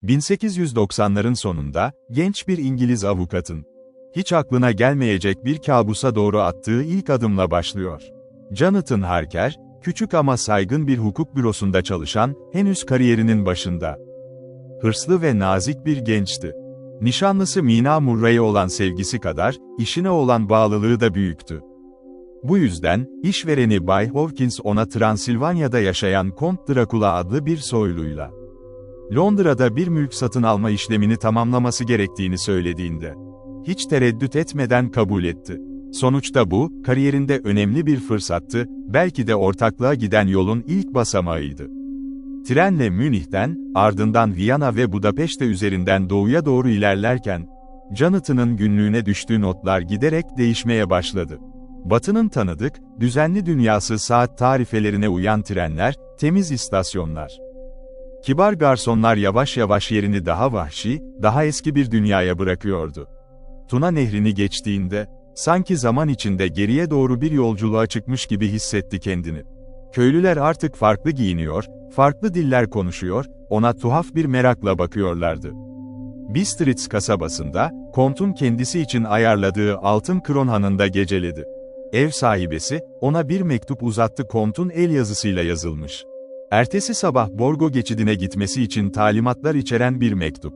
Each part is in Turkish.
1890'ların sonunda, genç bir İngiliz avukatın, hiç aklına gelmeyecek bir kabusa doğru attığı ilk adımla başlıyor. Jonathan Harker, küçük ama saygın bir hukuk bürosunda çalışan, henüz kariyerinin başında. Hırslı ve nazik bir gençti. Nişanlısı Mina Murray'e olan sevgisi kadar, işine olan bağlılığı da büyüktü. Bu yüzden, işvereni Bay Hawkins ona Transilvanya'da yaşayan Kont Dracula adlı bir soyluyla Londra'da bir mülk satın alma işlemini tamamlaması gerektiğini söylediğinde, hiç tereddüt etmeden kabul etti. Sonuçta bu, kariyerinde önemli bir fırsattı, belki de ortaklığa giden yolun ilk basamağıydı. Trenle Münih'ten, ardından Viyana ve Budapeşte üzerinden doğuya doğru ilerlerken, Jonathan'ın günlüğüne düştüğü notlar giderek değişmeye başladı. Batı'nın tanıdık, düzenli dünyası saat tarifelerine uyan trenler, temiz istasyonlar. Kibar garsonlar yavaş yavaş yerini daha vahşi, daha eski bir dünyaya bırakıyordu. Tuna Nehri'ni geçtiğinde, sanki zaman içinde geriye doğru bir yolculuğa çıkmış gibi hissetti kendini. Köylüler artık farklı giyiniyor, farklı diller konuşuyor, ona tuhaf bir merakla bakıyorlardı. Bistritz kasabasında, Kont'un kendisi için ayarladığı Altın Kron Hanı'nda geceledi. Ev sahibesi, ona bir mektup uzattı, Kont'un el yazısıyla yazılmış. Ertesi sabah Borgo geçidine gitmesi için talimatlar içeren bir mektup.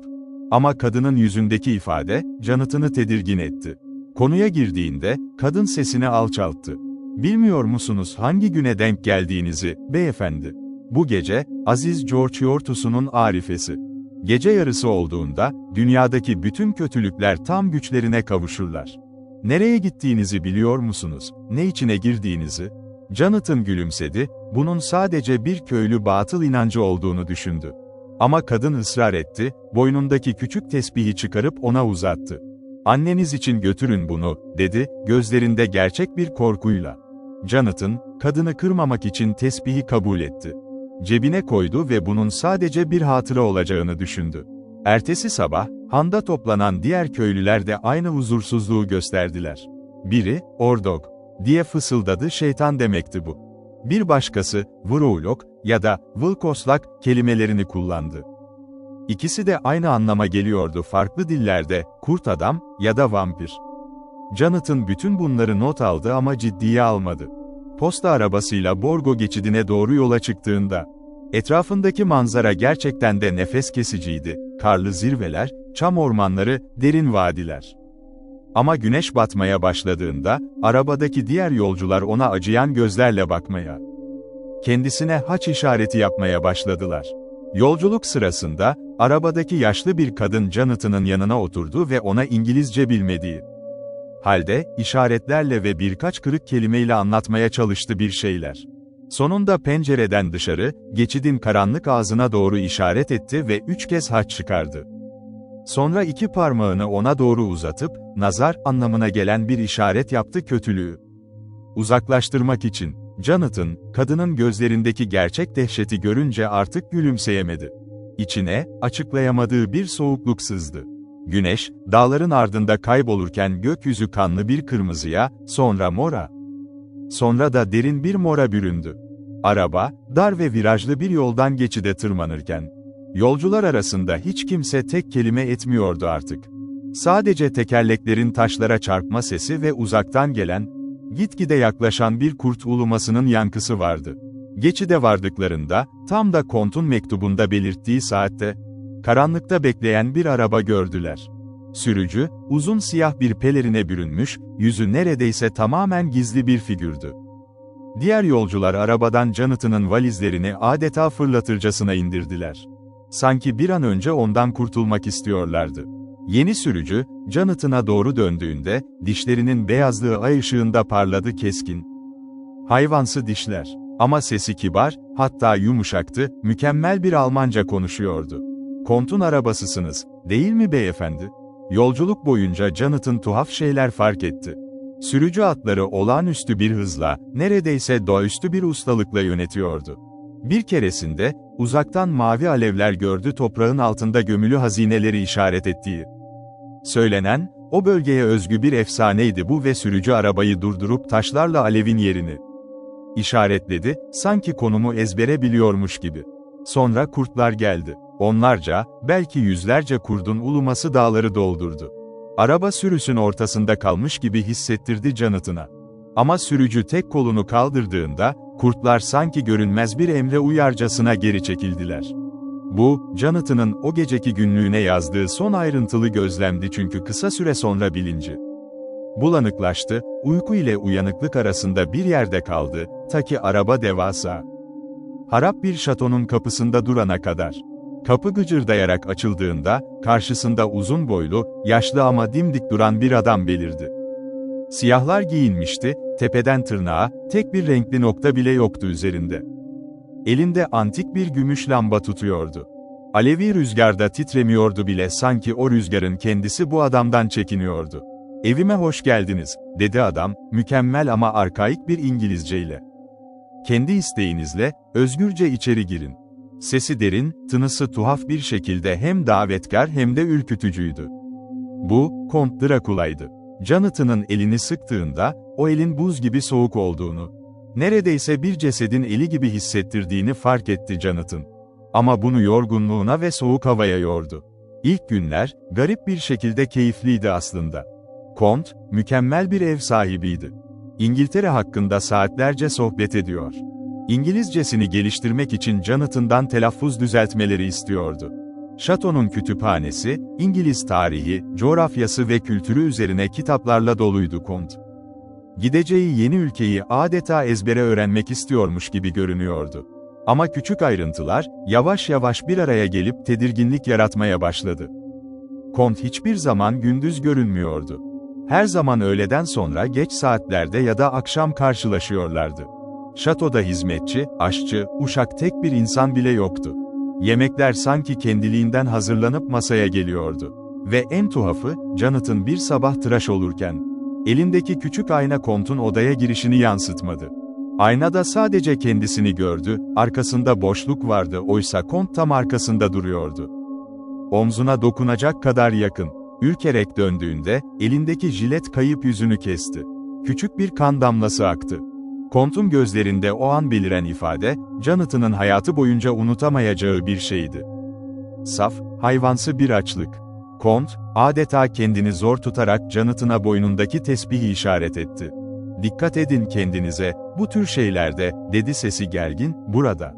Ama kadının yüzündeki ifade, Jonathan'ı tedirgin etti. Konuya girdiğinde, kadın sesini alçalttı. "Bilmiyor musunuz hangi güne denk geldiğinizi, beyefendi? Bu gece, Aziz George Yortus'un arifesi. Gece yarısı olduğunda, dünyadaki bütün kötülükler tam güçlerine kavuşurlar. Nereye gittiğinizi biliyor musunuz, ne içine girdiğinizi?" Jonathan gülümsedi, bunun sadece bir köylü batıl inancı olduğunu düşündü. Ama kadın ısrar etti, boynundaki küçük tesbihi çıkarıp ona uzattı. "Anneniz için götürün bunu," dedi, gözlerinde gerçek bir korkuyla. Jonathan, kadını kırmamak için tesbihi kabul etti. Cebine koydu ve bunun sadece bir hatıra olacağını düşündü. Ertesi sabah, handa toplanan diğer köylüler de aynı huzursuzluğu gösterdiler. Biri, "Ordog," diye fısıldadı, şeytan demekti bu. Bir başkası, "Vroulok" ya da "Vılkoslak" kelimelerini kullandı. İkisi de aynı anlama geliyordu farklı dillerde, kurt adam ya da vampir. Jonathan bütün bunları not aldı ama ciddiye almadı. Posta arabasıyla Borgo geçidine doğru yola çıktığında, etrafındaki manzara gerçekten de nefes kesiciydi. Karlı zirveler, çam ormanları, derin vadiler. Ama güneş batmaya başladığında, arabadaki diğer yolcular ona acıyan gözlerle bakmaya, kendisine haç işareti yapmaya başladılar. Yolculuk sırasında, arabadaki yaşlı bir kadın Jonathan'ın yanına oturdu ve ona İngilizce bilmediği halde, işaretlerle ve birkaç kırık kelimeyle anlatmaya çalıştı bir şeyler. Sonunda pencereden dışarı, geçidin karanlık ağzına doğru işaret etti ve 3 kez haç çıkardı. Sonra 2 parmağını ona doğru uzatıp, nazar anlamına gelen bir işaret yaptı, kötülüğü uzaklaştırmak için. Jonathan, kadının gözlerindeki gerçek dehşeti görünce artık gülümseyemedi. İçine, açıklayamadığı bir soğukluk sızdı. Güneş, dağların ardında kaybolurken gökyüzü kanlı bir kırmızıya, sonra mora, sonra da derin bir mora büründü. Araba, dar ve virajlı bir yoldan geçide tırmanırken, yolcular arasında hiç kimse tek kelime etmiyordu artık. Sadece tekerleklerin taşlara çarpma sesi ve uzaktan gelen, gitgide yaklaşan bir kurt ulumasının yankısı vardı. Geçide vardıklarında, tam da Kont'un mektubunda belirttiği saatte, karanlıkta bekleyen bir araba gördüler. Sürücü, uzun siyah bir pelerine bürünmüş, yüzü neredeyse tamamen gizli bir figürdü. Diğer yolcular arabadan Jonathan'ın valizlerini adeta fırlatırcasına indirdiler. Sanki bir an önce ondan kurtulmak istiyorlardı. Yeni sürücü, Jonathan'a doğru döndüğünde, dişlerinin beyazlığı ay ışığında parladı, keskin, hayvansı dişler. Ama sesi kibar, hatta yumuşaktı, mükemmel bir Almanca konuşuyordu. "Kont'un arabasısınız, değil mi beyefendi?" Yolculuk boyunca Jonathan tuhaf şeyler fark etti. Sürücü atları olağanüstü bir hızla, neredeyse doğaüstü bir ustalıkla yönetiyordu. Bir keresinde, uzaktan mavi alevler gördü, toprağın altında gömülü hazineleri işaret ettiği söylenen, o bölgeye özgü bir efsaneydi bu ve sürücü arabayı durdurup taşlarla alevin yerini işaretledi, sanki konumu ezbere biliyormuş gibi. Sonra kurtlar geldi. Onlarca, belki yüzlerce kurdun uluması dağları doldurdu. Araba sürüsün ortasında kalmış gibi hissettirdi Jonathan'a. Ama sürücü tek kolunu kaldırdığında, kurtlar sanki görünmez bir emre uyarcasına geri çekildiler. Bu, Jonathan'ın o geceki günlüğüne yazdığı son ayrıntılı gözlemdi çünkü kısa süre sonra bilinci bulanıklaştı, uyku ile uyanıklık arasında bir yerde kaldı, ta ki araba devasa, harap bir şatonun kapısında durana kadar. Kapı gıcırdayarak açıldığında, karşısında uzun boylu, yaşlı ama dimdik duran bir adam belirdi. Siyahlar giyinmişti, tepeden tırnağa, tek bir renkli nokta bile yoktu üzerinde. Elinde antik bir gümüş lamba tutuyordu. Alevi rüzgarda titremiyordu bile, sanki o rüzgarın kendisi bu adamdan çekiniyordu. "Evime hoş geldiniz," dedi adam, mükemmel ama arkaik bir İngilizceyle. "Kendi isteğinizle, özgürce içeri girin." Sesi derin, tınısı tuhaf bir şekilde hem davetkar hem de ürkütücüydü. Bu, Kont Drakula'ydı. Jonathan'ın elini sıktığında, o elin buz gibi soğuk olduğunu, neredeyse bir cesedin eli gibi hissettirdiğini fark etti Jonathan. Ama bunu yorgunluğuna ve soğuk havaya yordu. İlk günler, garip bir şekilde keyifliydi aslında. Kont, mükemmel bir ev sahibiydi. İngiltere hakkında saatlerce sohbet ediyor. İngilizcesini geliştirmek için Jonathan'dan telaffuz düzeltmeleri istiyordu. Şatonun kütüphanesi, İngiliz tarihi, coğrafyası ve kültürü üzerine kitaplarla doluydu Kont. Gideceği yeni ülkeyi adeta ezbere öğrenmek istiyormuş gibi görünüyordu. Ama küçük ayrıntılar, yavaş yavaş bir araya gelip tedirginlik yaratmaya başladı. Kont hiçbir zaman gündüz görünmüyordu. Her zaman öğleden sonra geç saatlerde ya da akşam karşılaşıyorlardı. Şatoda hizmetçi, aşçı, uşak tek bir insan bile yoktu. Yemekler sanki kendiliğinden hazırlanıp masaya geliyordu. Ve en tuhafı, Jonathan bir sabah tıraş olurken, elindeki küçük ayna Kont'un odaya girişini yansıtmadı. Aynada sadece kendisini gördü, arkasında boşluk vardı, oysa Kont tam arkasında duruyordu. Omzuna dokunacak kadar yakın. Ürkerek döndüğünde, elindeki jilet kayıp yüzünü kesti. Küçük bir kan damlası aktı. Kont'un gözlerinde o an beliren ifade, Jonathan'ın hayatı boyunca unutamayacağı bir şeydi. Saf, hayvansı bir açlık. Kont, adeta kendini zor tutarak Jonathan'a boynundaki tesbihi işaret etti. "Dikkat edin kendinize, bu tür şeylerde," dedi sesi gergin, "burada.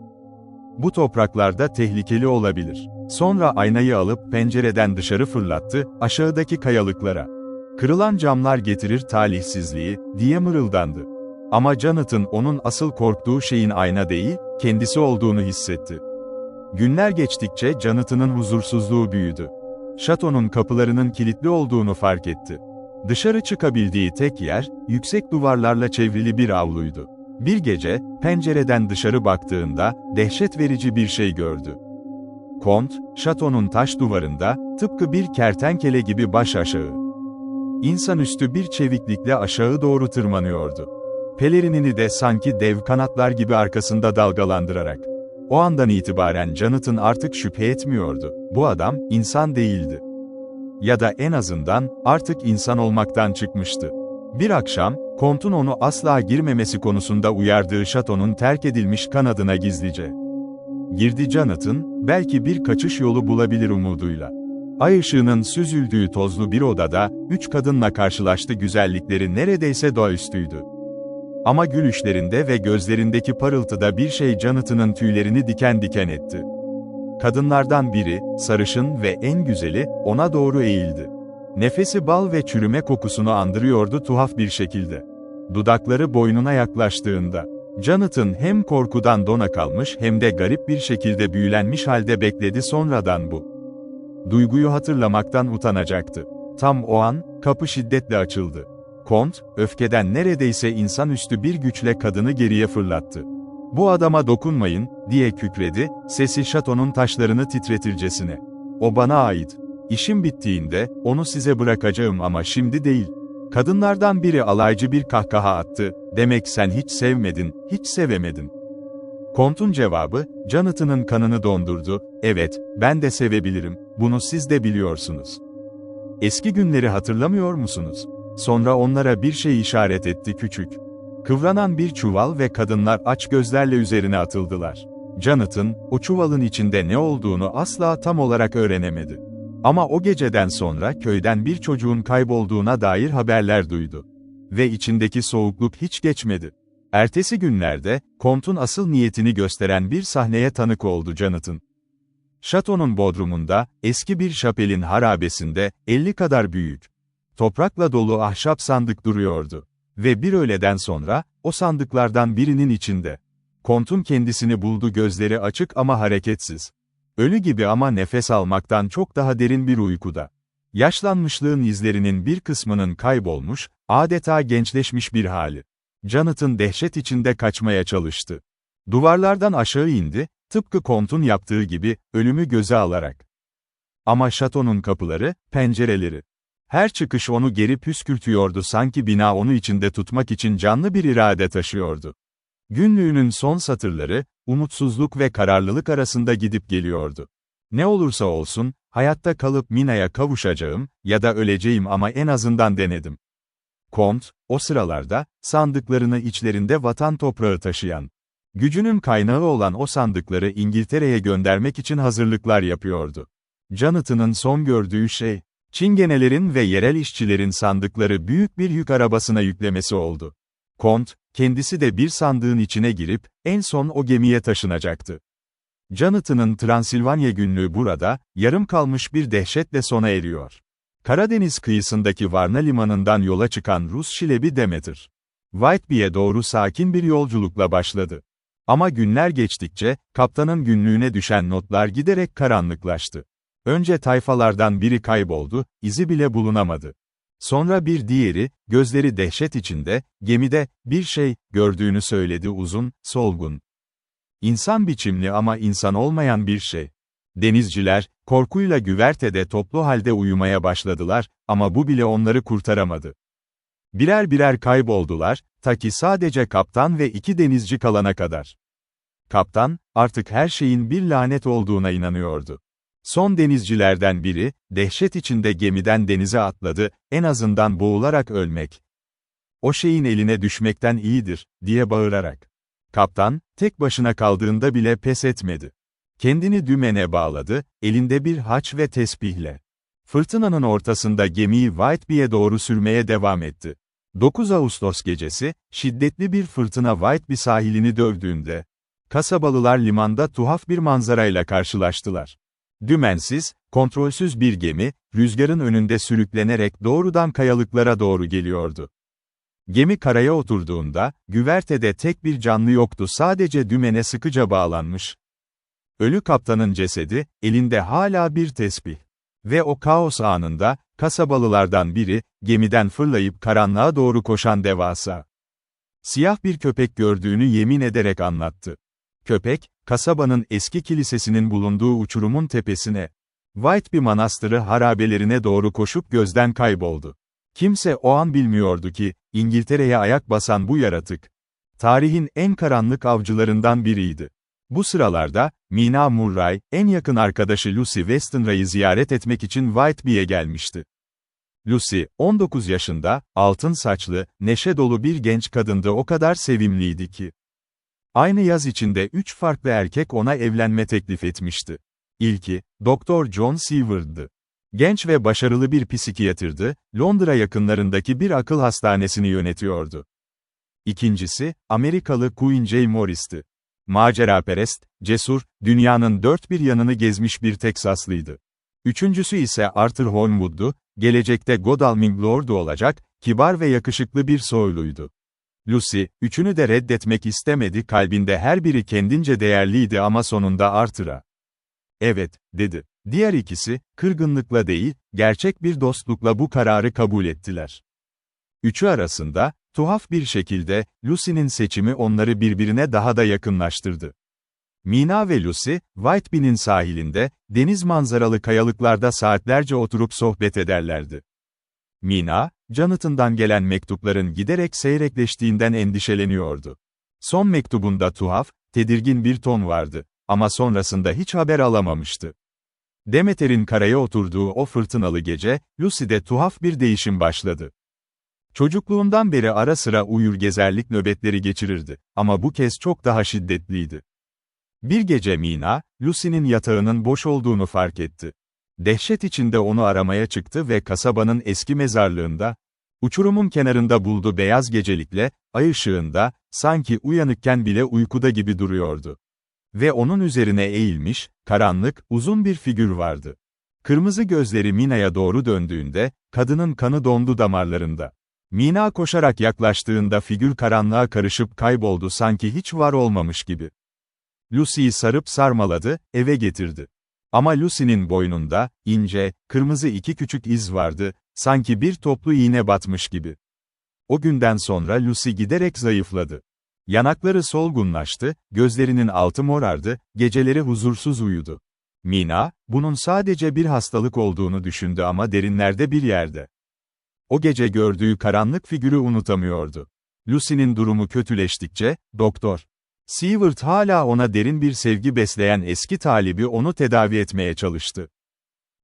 Bu topraklarda tehlikeli olabilir." Sonra aynayı alıp pencereden dışarı fırlattı, aşağıdaki kayalıklara. "Kırılan camlar getirir talihsizliği," diye mırıldandı. Ama Jonathan onun asıl korktuğu şeyin ayna değil, kendisi olduğunu hissetti. Günler geçtikçe Jonathan'ın huzursuzluğu büyüdü. Şatonun kapılarının kilitli olduğunu fark etti. Dışarı çıkabildiği tek yer, yüksek duvarlarla çevrili bir avluydu. Bir gece, pencereden dışarı baktığında, dehşet verici bir şey gördü. Kont, şatonun taş duvarında, tıpkı bir kertenkele gibi baş aşağı, İnsanüstü bir çeviklikle aşağı doğru tırmanıyordu. Pelerinini de sanki dev kanatlar gibi arkasında dalgalandırarak. O andan itibaren Jonathan artık şüphe etmiyordu. Bu adam, insan değildi. Ya da en azından, artık insan olmaktan çıkmıştı. Bir akşam, Kont'un onu asla girmemesi konusunda uyardığı şatonun terk edilmiş kanadına gizlice girdi Jonathan, belki bir kaçış yolu bulabilir umuduyla. Ay ışığının süzüldüğü tozlu bir odada, 3 kadınla karşılaştı, güzellikleri neredeyse doğaüstüydü. Ama gülüşlerinde ve gözlerindeki parıltıda bir şey Jonathan'ın tüylerini diken diken etti. Kadınlardan biri, sarışın ve en güzeli, ona doğru eğildi. Nefesi bal ve çürüme kokusunu andırıyordu tuhaf bir şekilde. Dudakları boynuna yaklaştığında, Jonathan hem korkudan dona kalmış hem de garip bir şekilde büyülenmiş halde bekledi, sonradan bu duyguyu hatırlamaktan utanacaktı. Tam o an, kapı şiddetle açıldı. Kont, öfkeden neredeyse insanüstü bir güçle kadını geriye fırlattı. "Bu adama dokunmayın," diye kükredi, sesi şatonun taşlarını titretircesine. "O bana ait. İşim bittiğinde, onu size bırakacağım ama şimdi değil." Kadınlardan biri alaycı bir kahkaha attı, "Demek sen hiç sevmedin, hiç sevemedin." Kont'un cevabı, Jonathan'ın kanını dondurdu, "Evet, ben de sevebilirim, bunu siz de biliyorsunuz. Eski günleri hatırlamıyor musunuz?" Sonra onlara bir şey işaret etti, küçük, kıvranan bir çuval ve kadınlar aç gözlerle üzerine atıldılar. Jonathan, o çuvalın içinde ne olduğunu asla tam olarak öğrenemedi. Ama o geceden sonra köyden bir çocuğun kaybolduğuna dair haberler duydu. Ve içindeki soğukluk hiç geçmedi. Ertesi günlerde, Comte'un asıl niyetini gösteren bir sahneye tanık oldu Jonathan. Şatonun bodrumunda, eski bir şapelin harabesinde, 50 kadar büyük, toprakla dolu ahşap sandık duruyordu. Ve bir öğleden sonra, o sandıklardan birinin içinde, Comte'un kendisini buldu, gözleri açık ama hareketsiz. Ölü gibi ama nefes almaktan çok daha derin bir uykuda. Yaşlanmışlığın izlerinin bir kısmının kaybolmuş, adeta gençleşmiş bir hali. Jonathan dehşet içinde kaçmaya çalıştı. Duvarlardan aşağı indi, tıpkı Comte'un yaptığı gibi, ölümü göze alarak. Ama şatonun kapıları, pencereleri, her çıkış onu geri püskürtüyordu, sanki bina onu içinde tutmak için canlı bir irade taşıyordu. Günlüğünün son satırları, umutsuzluk ve kararlılık arasında gidip geliyordu. Ne olursa olsun, hayatta kalıp Mina'ya kavuşacağım, ya da öleceğim ama en azından denedim. Comte, o sıralarda, sandıklarını içlerinde vatan toprağı taşıyan, gücünün kaynağı olan o sandıkları İngiltere'ye göndermek için hazırlıklar yapıyordu. Jonathan'ın son gördüğü şey, çingenelerin ve yerel işçilerin sandıkları büyük bir yük arabasına yüklemesi oldu. Comte, kendisi de bir sandığın içine girip, en son o gemiye taşınacaktı. Jonathan'ın Transilvanya günlüğü burada, yarım kalmış bir dehşetle sona eriyor. Karadeniz kıyısındaki Varna limanından yola çıkan Rus şilebi Demeter, Whiteby'e doğru sakin bir yolculukla başladı. Ama günler geçtikçe, kaptanın günlüğüne düşen notlar giderek karanlıklaştı. Önce tayfalardan biri kayboldu, izi bile bulunamadı. Sonra bir diğeri, gözleri dehşet içinde, gemide, bir şey, gördüğünü söyledi, uzun, solgun. İnsan biçimli ama insan olmayan bir şey. Denizciler, korkuyla güvertede toplu halde uyumaya başladılar, ama bu bile onları kurtaramadı. Birer birer kayboldular, ta ki sadece kaptan ve 2 denizci kalana kadar. Kaptan, artık her şeyin bir lanet olduğuna inanıyordu. Son denizcilerden biri, dehşet içinde gemiden denize atladı, en azından boğularak ölmek. O şeyin eline düşmekten iyidir, diye bağırarak. Kaptan, tek başına kaldığında bile pes etmedi. Kendini dümene bağladı, elinde bir haç ve tesbihle. Fırtınanın ortasında gemiyi Whiteby'e doğru sürmeye devam etti. 9 Ağustos gecesi, şiddetli bir fırtına Whiteby sahilini dövdüğünde, kasabalılar limanda tuhaf bir manzarayla karşılaştılar. Dümensiz, kontrolsüz bir gemi, rüzgarın önünde sürüklenerek doğrudan kayalıklara doğru geliyordu. Gemi karaya oturduğunda, güvertede tek bir canlı yoktu, sadece dümene sıkıca bağlanmış. Ölü kaptanın cesedi, elinde hala bir tesbih. Ve o kaos anında, kasabalılardan biri, gemiden fırlayıp karanlığa doğru koşan devasa, siyah bir köpek gördüğünü yemin ederek anlattı. Köpek, kasabanın eski kilisesinin bulunduğu uçurumun tepesine, Whiteby Manastırı harabelerine doğru koşup gözden kayboldu. Kimse o an bilmiyordu ki, İngiltere'ye ayak basan bu yaratık, tarihin en karanlık avcılarından biriydi. Bu sıralarda, Mina Murray, en yakın arkadaşı Lucy Westenra'yı ziyaret etmek için Whiteby'ye gelmişti. Lucy, 19 yaşında, altın saçlı, neşe dolu bir genç kadındı, o kadar sevimliydi ki. Aynı yaz içinde 3 farklı erkek ona evlenme teklif etmişti. İlki, Dr. John Seward'dı. Genç ve başarılı bir psikiyatrdı, Londra yakınlarındaki bir akıl hastanesini yönetiyordu. İkincisi, Amerikalı Queen J. Morris'ti. Maceraperest, cesur, dünyanın dört bir yanını gezmiş bir Teksaslıydı. Üçüncüsü ise Arthur Holmwood'du, gelecekte Godalming Lord'u olacak, kibar ve yakışıklı bir soyluydu. Lucy, üçünü de reddetmek istemedi, kalbinde her biri kendince değerliydi ama sonunda Arthur'a evet, dedi. Diğer ikisi, kırgınlıkla değil, gerçek bir dostlukla bu kararı kabul ettiler. Üçü arasında, tuhaf bir şekilde, Lucy'nin seçimi onları birbirine daha da yakınlaştırdı. Mina ve Lucy, Whiteby'nin sahilinde, deniz manzaralı kayalıklarda saatlerce oturup sohbet ederlerdi. Mina, Jonathan'dan gelen mektupların giderek seyrekleştiğinden endişeleniyordu. Son mektubunda tuhaf, tedirgin bir ton vardı, ama sonrasında hiç haber alamamıştı. Demeter'in karaya oturduğu o fırtınalı gece, Lucy'de tuhaf bir değişim başladı. Çocukluğundan beri ara sıra uyur gezerlik nöbetleri geçirirdi, ama bu kez çok daha şiddetliydi. Bir gece Mina, Lucy'nin yatağının boş olduğunu fark etti. Dehşet içinde onu aramaya çıktı ve kasabanın eski mezarlığında, uçurumun kenarında buldu beyaz gecelikle, ay ışığında, sanki uyanıkken bile uykuda gibi duruyordu. Ve onun üzerine eğilmiş, karanlık, uzun bir figür vardı. Kırmızı gözleri Mina'ya doğru döndüğünde, kadının kanı dondu damarlarında. Mina koşarak yaklaştığında figür karanlığa karışıp kayboldu sanki hiç var olmamış gibi. Lucy'yi sarıp sarmaladı, eve getirdi. Ama Lucy'nin boynunda, ince, kırmızı iki küçük iz vardı, sanki bir toplu iğne batmış gibi. O günden sonra Lucy giderek zayıfladı. Yanakları solgunlaştı, gözlerinin altı morardı, geceleri huzursuz uyudu. Mina, bunun sadece bir hastalık olduğunu düşündü ama derinlerde bir yerde. O gece gördüğü karanlık figürü unutamıyordu. Lucy'nin durumu kötüleştikçe, Doktor Seward hala ona derin bir sevgi besleyen eski talibi onu tedavi etmeye çalıştı.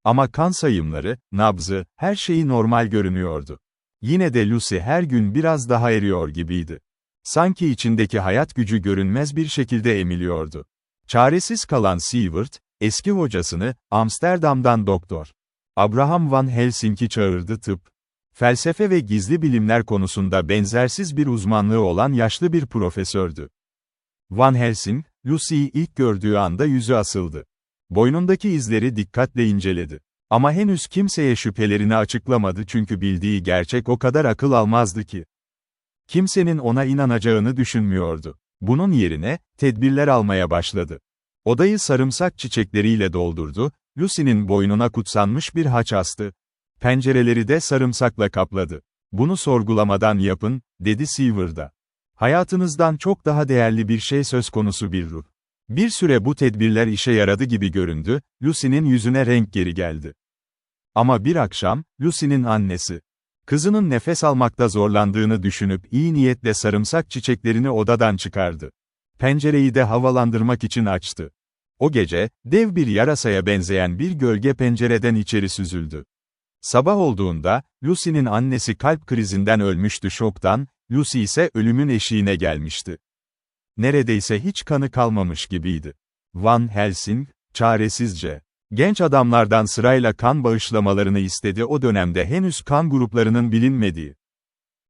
Ama kan sayımları, nabzı, her şeyi normal görünüyordu. Yine de Lucy her gün biraz daha eriyor gibiydi. Sanki içindeki hayat gücü görünmez bir şekilde emiliyordu. Çaresiz kalan Seward, eski hocasını, Amsterdam'dan Doktor Abraham Van Helsing'i çağırdı felsefe ve gizli bilimler konusunda benzersiz bir uzmanlığı olan yaşlı bir profesördü. Van Helsing, Lucy'yi ilk gördüğü anda yüzü asıldı. Boynundaki izleri dikkatle inceledi. Ama henüz kimseye şüphelerini açıklamadı çünkü bildiği gerçek o kadar akıl almazdı ki. Kimsenin ona inanacağını düşünmüyordu. Bunun yerine, tedbirler almaya başladı. Odayı sarımsak çiçekleriyle doldurdu, Lucy'nin boynuna kutsanmış bir haç astı. Pencereleri de sarımsakla kapladı. Bunu sorgulamadan yapın, dedi Seward'a. Hayatınızdan çok daha değerli bir şey söz konusu bir ruh. Bir süre bu tedbirler işe yaradı gibi göründü, Lucy'nin yüzüne renk geri geldi. Ama bir akşam, Lucy'nin annesi, kızının nefes almakta zorlandığını düşünüp iyi niyetle sarımsak çiçeklerini odadan çıkardı. Pencereyi de havalandırmak için açtı. O gece, dev bir yarasaya benzeyen bir gölge pencereden içeri süzüldü. Sabah olduğunda, Lucy'nin annesi kalp krizinden ölmüştü şoktan, Lucy ise ölümün eşiğine gelmişti. Neredeyse hiç kanı kalmamış gibiydi. Van Helsing, çaresizce, genç adamlardan sırayla kan bağışlamalarını istedi o dönemde henüz kan gruplarının bilinmediği.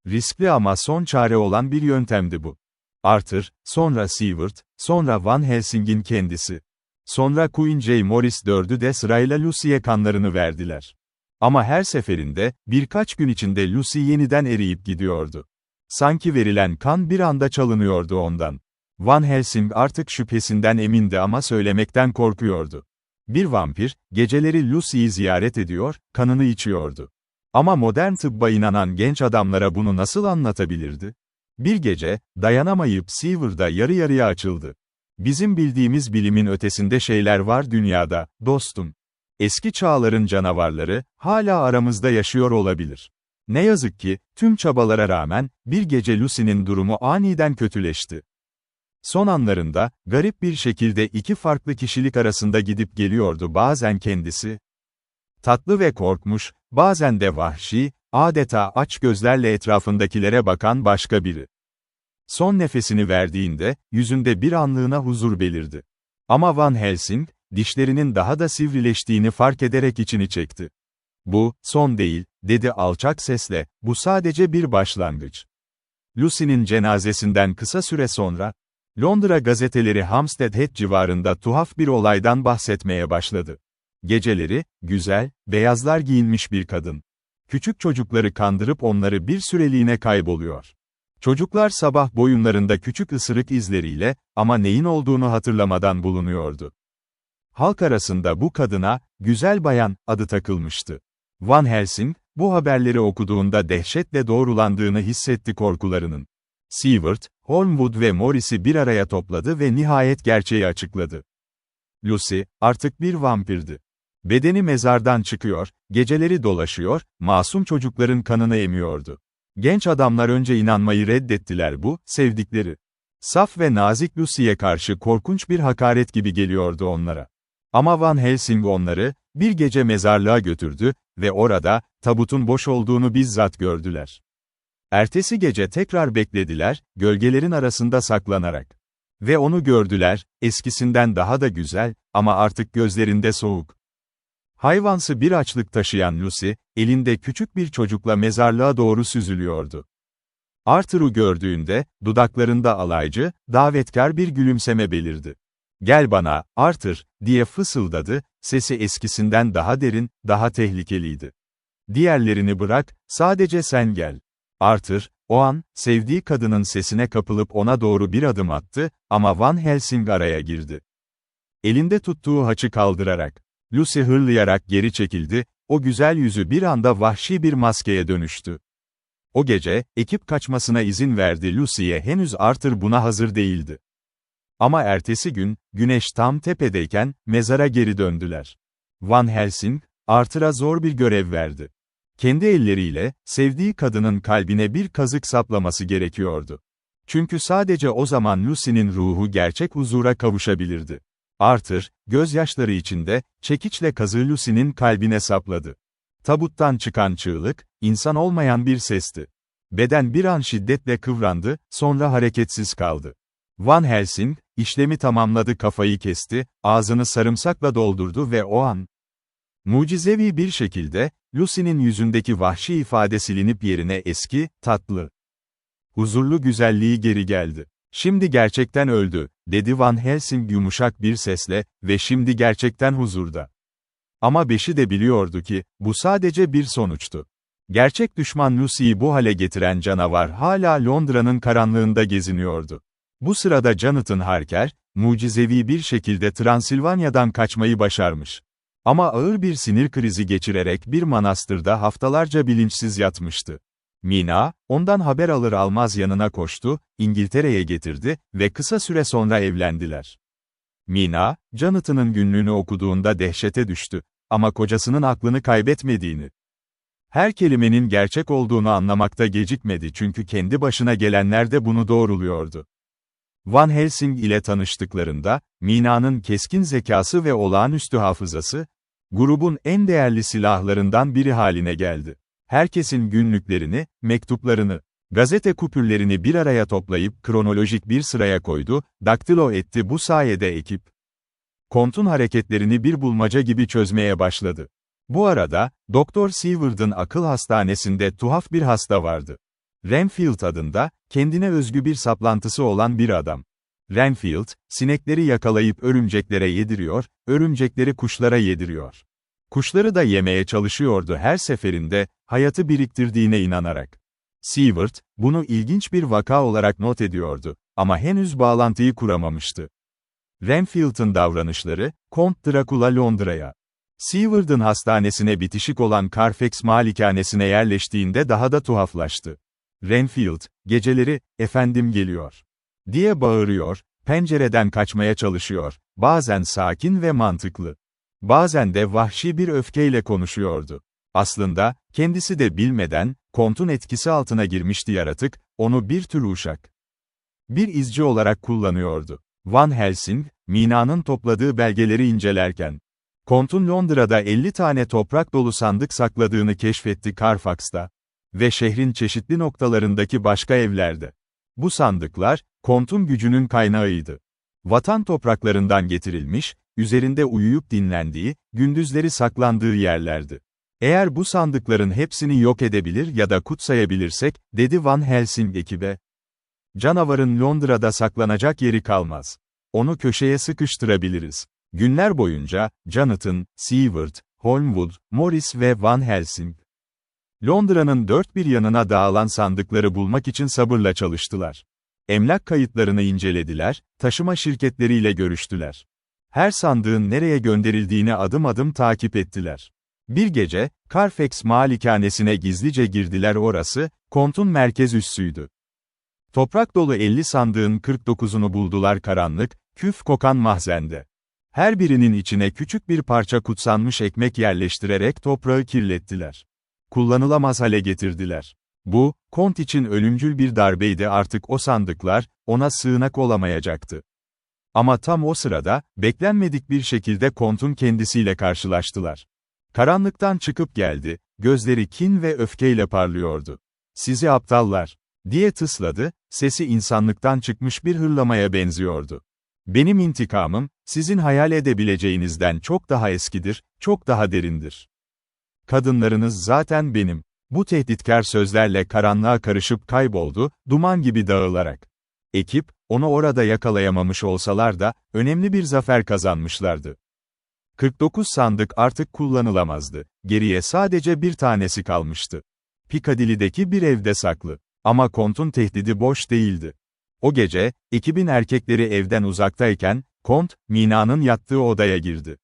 Riskli ama son çare olan bir yöntemdi bu. Arthur, sonra Seward, sonra Van Helsing'in kendisi. Sonra Queen J. Morris dördü de sırayla Lucy'ye kanlarını verdiler. Ama her seferinde, birkaç gün içinde Lucy yeniden eriyip gidiyordu. Sanki verilen kan bir anda çalınıyordu ondan. Van Helsing artık şüphesinden emindi ama söylemekten korkuyordu. Bir vampir, geceleri Lucy'yi ziyaret ediyor, kanını içiyordu. Ama modern tıbba inanan genç adamlara bunu nasıl anlatabilirdi? Bir gece, dayanamayıp Seward'a yarı yarıya açıldı. Bizim bildiğimiz bilimin ötesinde şeyler var dünyada, dostum. Eski çağların canavarları, hala aramızda yaşıyor olabilir. Ne yazık ki, tüm çabalara rağmen, bir gece Lucy'nin durumu aniden kötüleşti. Son anlarında, garip bir şekilde iki farklı kişilik arasında gidip geliyordu bazen kendisi. Tatlı ve korkmuş, bazen de vahşi, adeta aç gözlerle etrafındakilere bakan başka biri. Son nefesini verdiğinde, yüzünde bir anlığına huzur belirdi. Ama Van Helsing, dişlerinin daha da sivrileştiğini fark ederek içini çekti. Bu, son değil, dedi alçak sesle, bu sadece bir başlangıç. Lucy'nin cenazesinden kısa süre sonra, Londra gazeteleri Hampstead Heath civarında tuhaf bir olaydan bahsetmeye başladı. Geceleri, güzel, beyazlar giyinmiş bir kadın. Küçük çocukları kandırıp onları bir süreliğine kayboluyor. Çocuklar sabah boyunlarında küçük ısırık izleriyle, ama neyin olduğunu hatırlamadan bulunuyordu. Halk arasında bu kadına, güzel bayan, adı takılmıştı. Van Helsing, bu haberleri okuduğunda dehşetle doğrulandığını hissetti korkularının. Seward, Holmwood ve Morris'i bir araya topladı ve nihayet gerçeği açıkladı. Lucy, artık bir vampirdi. Bedeni mezardan çıkıyor, geceleri dolaşıyor, masum çocukların kanını emiyordu. Genç adamlar önce inanmayı reddettiler bu, sevdikleri. Saf ve nazik Lucy'ye karşı korkunç bir hakaret gibi geliyordu onlara. Ama Van Helsing onları, bir gece mezarlığa götürdü ve orada, tabutun boş olduğunu bizzat gördüler. Ertesi gece tekrar beklediler, gölgelerin arasında saklanarak. Ve onu gördüler, eskisinden daha da güzel, ama artık gözlerinde soğuk. Hayvansı bir açlık taşıyan Lucy, elinde küçük bir çocukla mezarlığa doğru süzülüyordu. Arthur'u gördüğünde, dudaklarında alaycı, davetkar bir gülümseme belirdi. "Gel bana, Arthur," diye fısıldadı, sesi eskisinden daha derin, daha tehlikeliydi. "Diğerlerini bırak, sadece sen gel." Arthur, o an, sevdiği kadının sesine kapılıp ona doğru bir adım attı, ama Van Helsing araya girdi. Elinde tuttuğu haçı kaldırarak. Lucy hırlayarak geri çekildi, o güzel yüzü bir anda vahşi bir maskeye dönüştü. O gece, ekip kaçmasına izin verdi Lucy'ye, henüz Arthur buna hazır değildi. Ama ertesi gün, güneş tam tepedeyken, mezara geri döndüler. Van Helsing, Arthur'a zor bir görev verdi. Kendi elleriyle, sevdiği kadının kalbine bir kazık saplaması gerekiyordu. Çünkü sadece o zaman Lucy'nin ruhu gerçek huzura kavuşabilirdi. Arthur, gözyaşları içinde, çekiçle kazığı Lucy'nin kalbine sapladı. Tabuttan çıkan çığlık, insan olmayan bir sesti. Beden bir an şiddetle kıvrandı, sonra hareketsiz kaldı. Van Helsing, işlemi tamamladı, kafayı kesti, ağzını sarımsakla doldurdu ve o an, mucizevi bir şekilde, Lucy'nin yüzündeki vahşi ifade silinip yerine eski, tatlı, huzurlu güzelliği geri geldi. "Şimdi gerçekten öldü," dedi Van Helsing yumuşak bir sesle, "ve şimdi gerçekten huzurda." Ama Beşi de biliyordu ki, bu sadece bir sonuçtu. Gerçek düşman Lucy'yi bu hale getiren canavar hala Londra'nın karanlığında geziniyordu. Bu sırada Jonathan Harker, mucizevi bir şekilde Transilvanya'dan kaçmayı başarmış. Ama ağır bir sinir krizi geçirerek bir manastırda haftalarca bilinçsiz yatmıştı. Mina, ondan haber alır almaz yanına koştu, İngiltere'ye getirdi ve kısa süre sonra evlendiler. Mina, Jonathan'ın günlüğünü okuduğunda dehşete düştü, ama kocasının aklını kaybetmediğini, her kelimenin gerçek olduğunu anlamakta gecikmedi, çünkü kendi başına gelenler de bunu doğruluyordu. Van Helsing ile tanıştıklarında, Mina'nın keskin zekası ve olağanüstü hafızası, grubun en değerli silahlarından biri haline geldi. Herkesin günlüklerini, mektuplarını, gazete kupürlerini bir araya toplayıp kronolojik bir sıraya koydu, daktilo etti, bu sayede ekip, Kont'un hareketlerini bir bulmaca gibi çözmeye başladı. Bu arada, Doktor Seward'ın akıl hastanesinde tuhaf bir hasta vardı. Renfield adında, kendine özgü bir saplantısı olan bir adam. Renfield, sinekleri yakalayıp örümceklere yediriyor, örümcekleri kuşlara yediriyor. Kuşları da yemeye çalışıyordu her seferinde, hayatı biriktirdiğine inanarak. Seward, bunu ilginç bir vaka olarak not ediyordu, ama henüz bağlantıyı kuramamıştı. Renfield'ın davranışları, Kont Dracula Londra'ya, Seward'ın hastanesine bitişik olan Carfax malikanesine yerleştiğinde daha da tuhaflaştı. Renfield, geceleri, "Efendim geliyor," diye bağırıyor, pencereden kaçmaya çalışıyor, bazen sakin ve mantıklı, bazen de vahşi bir öfkeyle konuşuyordu. Aslında, kendisi de bilmeden, Kont'un etkisi altına girmişti yaratık, onu bir tür uşak, bir izci olarak kullanıyordu. Van Helsing, Mina'nın topladığı belgeleri incelerken, Kont'un Londra'da 50 tane toprak dolu sandık sakladığını keşfetti, Carfax'ta ve şehrin çeşitli noktalarındaki başka evlerde. Bu sandıklar, Kont'un gücünün kaynağıydı. Vatan topraklarından getirilmiş, üzerinde uyuyup dinlendiği, gündüzleri saklandığı yerlerdi. "Eğer bu sandıkların hepsini yok edebilir ya da kutsayabilirsek," dedi Van Helsing ekibe, "canavarın Londra'da saklanacak yeri kalmaz. Onu köşeye sıkıştırabiliriz." Günler boyunca, Jonathan, Seward, Holmwood, Morris ve Van Helsing, Londra'nın dört bir yanına dağılan sandıkları bulmak için sabırla çalıştılar. Emlak kayıtlarını incelediler, taşıma şirketleriyle görüştüler. Her sandığın nereye gönderildiğini adım adım takip ettiler. Bir gece, Carfax malikanesine gizlice girdiler, orası, Kont'un merkez üssüydü. Toprak dolu 50 sandığın 49'unu buldular karanlık, küf kokan mahzende. Her birinin içine küçük bir parça kutsanmış ekmek yerleştirerek toprağı kirlettiler. Kullanılamaz hale getirdiler. Bu, Kont için ölümcül bir darbeydi, artık o sandıklar, ona sığınak olamayacaktı. Ama tam o sırada, beklenmedik bir şekilde Kont'un kendisiyle karşılaştılar. Karanlıktan çıkıp geldi, gözleri kin ve öfkeyle parlıyordu. "Sizi aptallar! diye tısladı, sesi insanlıktan çıkmış bir hırlamaya benziyordu. Benim intikamım, sizin hayal edebileceğinizden çok daha eskidir, çok daha derindir. Kadınlarınız zaten benim. Bu tehditkar sözlerle karanlığa karışıp kayboldu, duman gibi dağılarak. Ekip, onu orada yakalayamamış olsalar da, önemli bir zafer kazanmışlardı. 49 sandık artık kullanılamazdı. Geriye sadece bir tanesi kalmıştı. Piccadilly'deki bir evde saklı. Ama Kont'un tehdidi boş değildi. O gece, ekibin erkekleri evden uzaktayken, Kont, Mina'nın yattığı odaya girdi.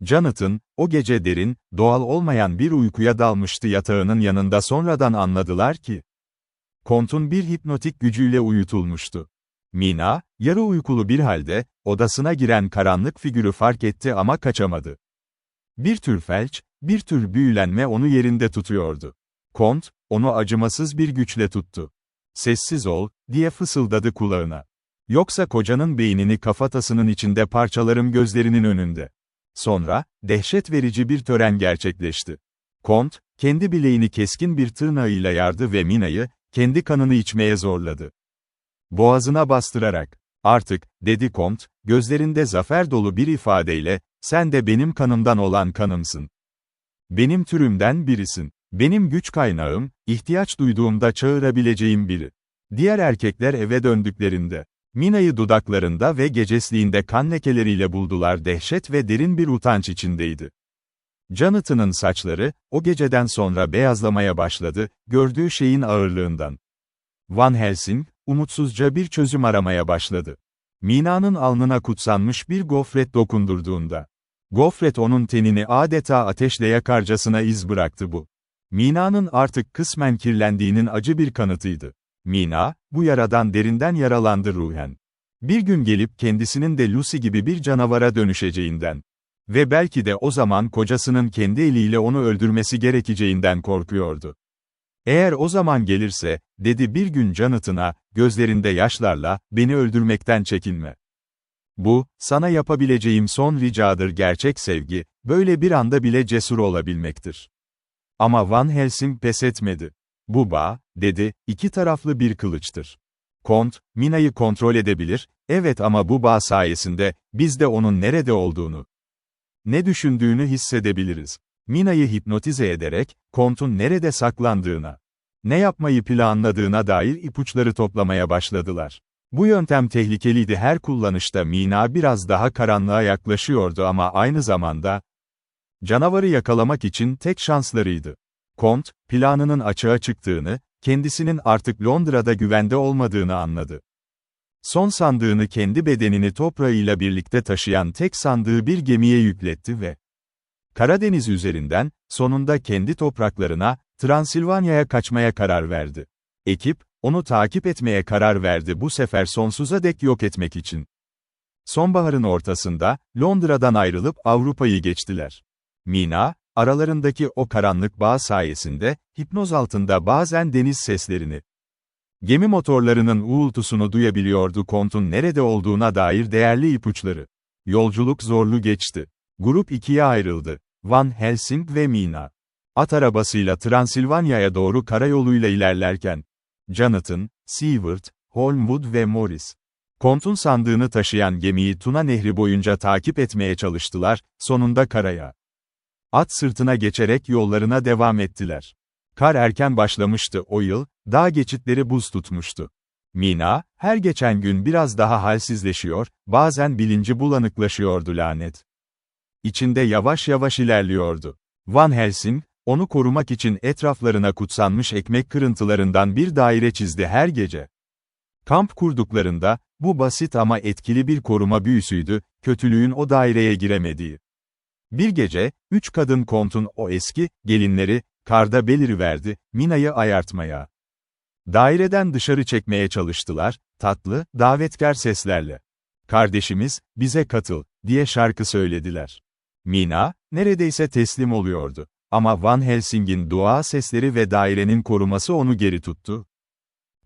Jonathan, o gece derin, doğal olmayan bir uykuya dalmıştı yatağının yanında sonradan anladılar ki, Kont'un bir hipnotik gücüyle uyutulmuştu. Mina, yarı uykulu bir halde, odasına giren karanlık figürü fark etti ama kaçamadı. Bir tür felç, bir tür büyülenme onu yerinde tutuyordu. Kont, onu acımasız bir güçle tuttu. "Sessiz ol," diye fısıldadı kulağına. "Yoksa kocanın beynini kafatasının içinde parçalarım gözlerinin önünde." Sonra, dehşet verici bir tören gerçekleşti. Kont, kendi bileğini keskin bir tırnağıyla yardı ve Mina'yı, kendi kanını içmeye zorladı. Boğazına bastırarak, "Artık," dedi Kont, gözlerinde zafer dolu bir ifadeyle, "sen de benim kanımdan olan kanımsın. Benim türümden birisin. Benim güç kaynağım, ihtiyaç duyduğumda çağırabileceğim biri." Diğer erkekler eve döndüklerinde, Mina'yı dudaklarında ve gecesliğinde kan lekeleriyle buldular, dehşet ve derin bir utanç içindeydi. Jonathan'ın saçları, o geceden sonra beyazlamaya başladı, gördüğü şeyin ağırlığından. Van Helsing, umutsuzca bir çözüm aramaya başladı. Mina'nın alnına kutsanmış bir gofret dokundurduğunda. Gofret onun tenini adeta ateşle yakarcasına iz bıraktı bu. Mina'nın artık kısmen kirlendiğinin acı bir kanıtıydı. Mina, bu yaradan derinden yaralandı ruhen. Bir gün gelip kendisinin de Lucy gibi bir canavara dönüşeceğinden. Ve belki de o zaman kocasının kendi eliyle onu öldürmesi gerekeceğinden korkuyordu. "Eğer o zaman gelirse," dedi bir gün Jonathan'a, gözlerinde yaşlarla, "beni öldürmekten çekinme. Bu, sana yapabileceğim son ricadır gerçek sevgi, böyle bir anda bile cesur olabilmektir." Ama Van Helsing pes etmedi. "Bu bağ," dedi, "iki taraflı bir kılıçtır. Kont, Mina'yı kontrol edebilir, evet ama bu bağ sayesinde, biz de onun nerede olduğunu, ne düşündüğünü hissedebiliriz. Mina'yı hipnotize ederek, Kont'un nerede saklandığına, ne yapmayı planladığına dair ipuçları toplamaya başladılar. Bu yöntem tehlikeliydi, her kullanışta Mina biraz daha karanlığa yaklaşıyordu ama aynı zamanda, canavarı yakalamak için tek şanslarıydı. Kont, planının açığa çıktığını, kendisinin artık Londra'da güvende olmadığını anladı. Son sandığını kendi bedenini toprağıyla birlikte taşıyan tek sandığı bir gemiye yükletti ve Karadeniz üzerinden, sonunda kendi topraklarına, Transilvanya'ya kaçmaya karar verdi. Ekip, onu takip etmeye karar verdi, bu sefer sonsuza dek yok etmek için. Sonbaharın ortasında, Londra'dan ayrılıp Avrupa'yı geçtiler. Mina, aralarındaki o karanlık bağ sayesinde, hipnoz altında bazen deniz seslerini, gemi motorlarının uğultusunu duyabiliyordu, Kont'un nerede olduğuna dair değerli ipuçları. Yolculuk zorlu geçti. Grup ikiye ayrıldı. Van Helsing ve Mina. At arabasıyla Transilvanya'ya doğru karayoluyla ilerlerken, Jonathan, Seward, Holmwood ve Morris, Kont'un sandığını taşıyan gemiyi Tuna Nehri boyunca takip etmeye çalıştılar, sonunda karaya. At sırtına geçerek yollarına devam ettiler. Kar erken başlamıştı o yıl, dağ geçitleri buz tutmuştu. Mina, her geçen gün biraz daha halsizleşiyor, bazen bilinci bulanıklaşıyordu lanet. İçinde yavaş yavaş ilerliyordu. Van Helsing, onu korumak için etraflarına kutsanmış ekmek kırıntılarından bir daire çizdi her gece. Kamp kurduklarında, bu basit ama etkili bir koruma büyüsüydü, kötülüğün o daireye giremediği. Bir gece, 3 kadın Kont'un o eski, gelinleri, karda beliriverdi, Mina'yı ayartmaya. Daireden dışarı çekmeye çalıştılar, tatlı, davetkar seslerle. "Kardeşimiz, bize katıl," diye şarkı söylediler. Mina, neredeyse teslim oluyordu. Ama Van Helsing'in dua sesleri ve dairenin koruması onu geri tuttu.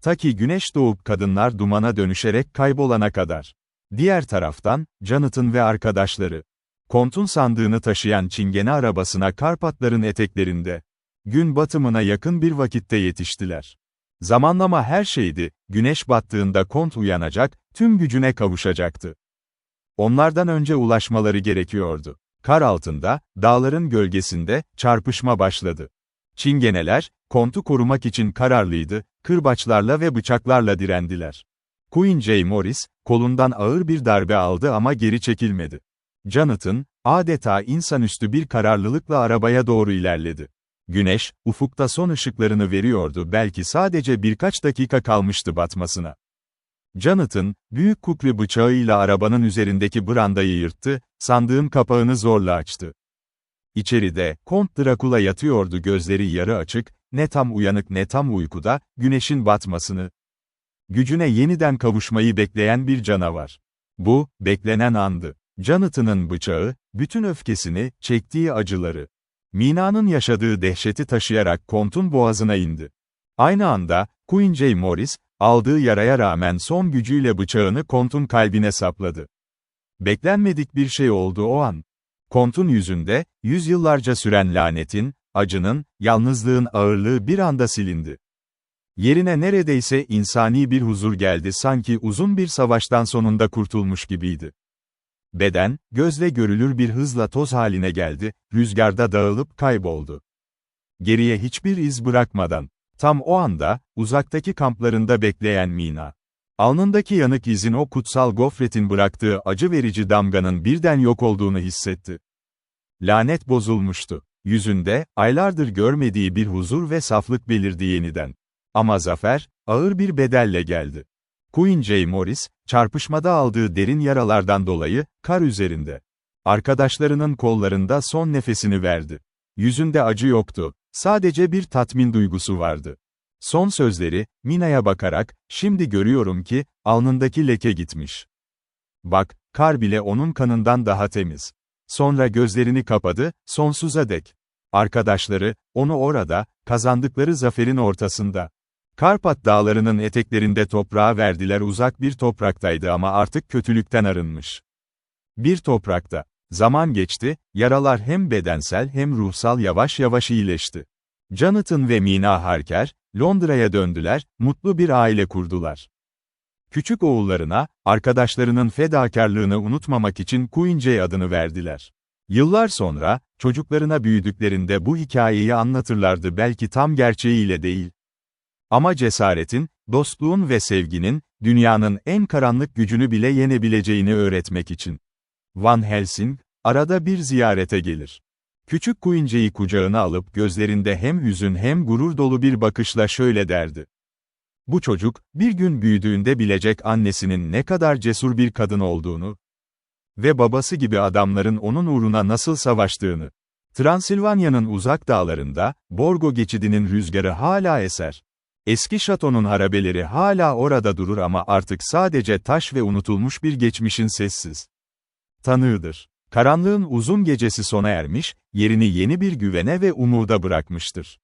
Ta ki güneş doğup kadınlar dumana dönüşerek kaybolana kadar. Diğer taraftan, Jonathan ve arkadaşları, Kont'un sandığını taşıyan çingene arabasına Karpatların eteklerinde, gün batımına yakın bir vakitte yetiştiler. Zamanlama her şeydi, güneş battığında kont uyanacak, tüm gücüne kavuşacaktı. Onlardan önce ulaşmaları gerekiyordu. Kar altında, dağların gölgesinde, çarpışma başladı. Çingeneler, kontu korumak için kararlıydı, kırbaçlarla ve bıçaklarla direndiler. Queen J. Morris, kolundan ağır bir darbe aldı ama geri çekilmedi. Jonathan, adeta insanüstü bir kararlılıkla arabaya doğru ilerledi. Güneş, ufukta son ışıklarını veriyordu, belki sadece birkaç dakika kalmıştı batmasına. Jonathan, büyük kukri bıçağıyla arabanın üzerindeki brandayı yırttı, sandığın kapağını zorla açtı. İçeride, Kont Drakula yatıyordu, gözleri yarı açık, ne tam uyanık ne tam uykuda, güneşin batmasını, gücüne yeniden kavuşmayı bekleyen bir canavar. Bu, beklenen andı. Jonathan'ın bıçağı, bütün öfkesini, çektiği acıları, Mina'nın yaşadığı dehşeti taşıyarak Kont'un boğazına indi. Aynı anda, Queen J. Morris, aldığı yaraya rağmen son gücüyle bıçağını Kont'un kalbine sapladı. Beklenmedik bir şey oldu o an. Kont'un yüzünde, yüzyıllarca süren lanetin, acının, yalnızlığın ağırlığı bir anda silindi. Yerine neredeyse insani bir huzur geldi, sanki uzun bir savaştan sonunda kurtulmuş gibiydi. Beden, gözle görülür bir hızla toz haline geldi, rüzgarda dağılıp kayboldu. Geriye hiçbir iz bırakmadan. Tam o anda, uzaktaki kamplarında bekleyen Mina. Alnındaki yanık izin o kutsal gofretin bıraktığı acı verici damganın birden yok olduğunu hissetti. Lanet bozulmuştu. Yüzünde, aylardır görmediği bir huzur ve saflık belirdi yeniden. Ama zafer, ağır bir bedelle geldi. Queen J. Morris, çarpışmada aldığı derin yaralardan dolayı, kar üzerinde. Arkadaşlarının kollarında son nefesini verdi. Yüzünde acı yoktu, sadece bir tatmin duygusu vardı. Son sözleri, Mina'ya bakarak, şimdi görüyorum ki, alnındaki leke gitmiş. Bak, kar bile onun kanından daha temiz. Sonra gözlerini kapadı, sonsuza dek. Arkadaşları, onu orada, kazandıkları zaferin ortasında. Karpat dağlarının eteklerinde toprağa verdiler, uzak bir topraktaydı ama artık kötülükten arınmış. Bir toprakta. Zaman geçti, yaralar hem bedensel hem ruhsal yavaş yavaş iyileşti. Jonathan ve Mina Harker, Londra'ya döndüler, mutlu bir aile kurdular. Küçük oğullarına, arkadaşlarının fedakarlığını unutmamak için Queen J adını verdiler. Yıllar sonra, çocuklarına büyüdüklerinde bu hikayeyi anlatırlardı, belki tam gerçeğiyle değil. Ama cesaretin, dostluğun ve sevginin, dünyanın en karanlık gücünü bile yenebileceğini öğretmek için. Van Helsing, arada bir ziyarete gelir. Küçük Queen J'yi kucağına alıp gözlerinde hem hüzün hem gurur dolu bir bakışla şöyle derdi. Bu çocuk, bir gün büyüdüğünde bilecek annesinin ne kadar cesur bir kadın olduğunu ve babası gibi adamların onun uğruna nasıl savaştığını. Transilvanya'nın uzak dağlarında, Borgo geçidinin rüzgarı hala eser. Eski şatonun harabeleri hala orada durur ama artık sadece taş ve unutulmuş bir geçmişin sessiz tanığıdır. Karanlığın uzun gecesi sona ermiş, yerini yeni bir güvene ve umuda bırakmıştır.